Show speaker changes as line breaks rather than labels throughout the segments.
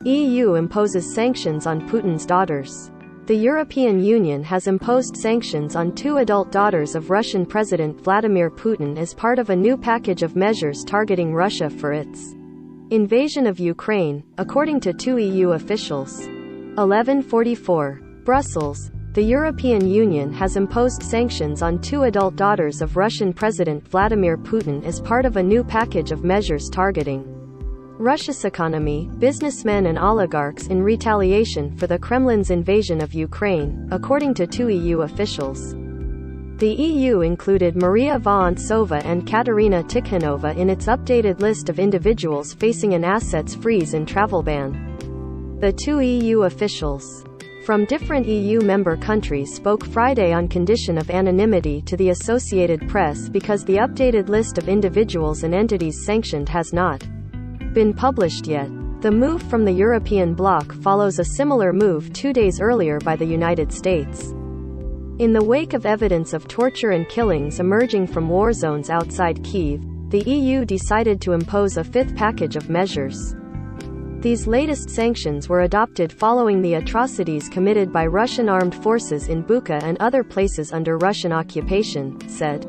EU imposes sanctions on Putin's daughters. The European Union has imposed sanctions on two adult daughters of Russian President Vladimir Putin as part of a new package of measures targeting Russia for its invasion of Ukraine, according to two EU officials. 11:44. Brussels. The European Union has imposed sanctions on two adult daughters of Russian President Vladimir Putin as part of a new package of measures targeting Russia's economy, businessmen and oligarchs in retaliation for the Kremlin's invasion of Ukraine, according to two EU officials. The EU included Maria Vorontsova and Katerina Tikhanova in its updated list of individuals facing an assets freeze and travel ban. The two EU officials from different EU member countries spoke Friday on condition of anonymity to the Associated Press because the updated list of individuals and entities sanctioned has not been published yet. The move from the European bloc follows a similar move 2 days earlier by the United States. In the wake of evidence of torture and killings emerging from war zones outside Kyiv, the EU decided to impose a fifth package of measures. These latest sanctions were adopted following the atrocities committed by Russian armed forces in Bucha and other places under Russian occupation, said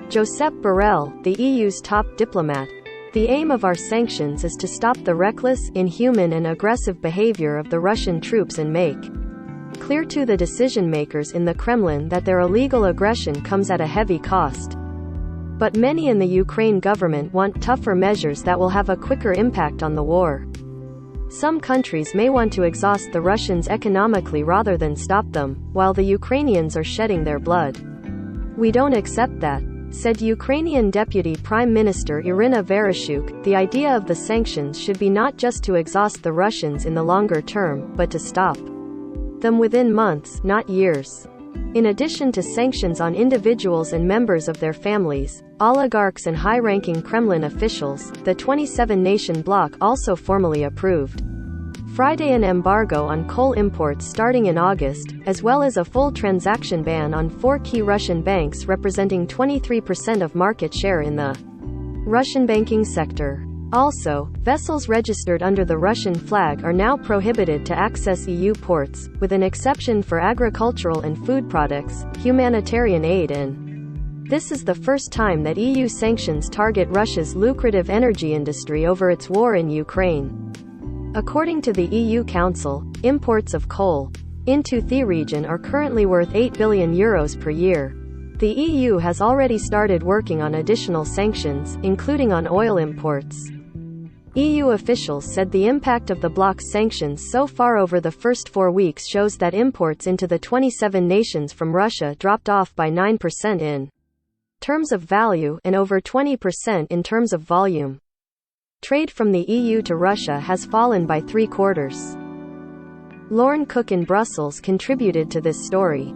Josep Borrell, the EU's top diplomat. The aim of our sanctions is to stop the reckless, inhuman and aggressive behavior of the Russian troops and make clear to the decision-makers in the Kremlin that their illegal aggression comes at a heavy cost. But many in the Ukraine government want tougher measures that will have a quicker impact on the war. Some countries may want to exhaust the Russians economically rather than stop them, while the Ukrainians are shedding their blood. We don't accept that, said Ukrainian Deputy Prime Minister Irina Vereshchuk. The idea of the sanctions should be not just to exhaust the Russians in the longer term, but to stop them within months, not years. In addition to sanctions on individuals and members of their families, oligarchs and high-ranking Kremlin officials, the 27-nation bloc also formally approved Friday an embargo on coal imports starting in August, as well as a full transaction ban on 4 key Russian banks representing 23% of market share in the Russian banking sector. Also, vessels registered under the Russian flag are now prohibited to access EU ports, with an exception for agricultural and food products, humanitarian aid and this is the first time that EU sanctions target Russia's lucrative energy industry over its war in Ukraine. According to the EU Council, imports of coal into the region are currently worth €8 billion per year. The EU has already started working on additional sanctions, including on oil imports. EU officials said the impact of the bloc's sanctions so far over the first 4 weeks shows that imports into the 27 nations from Russia dropped off by 9% in terms of value and over 20% in terms of volume. Trade from the EU to Russia has fallen by 3/4. Lauren Cook in Brussels contributed to this story.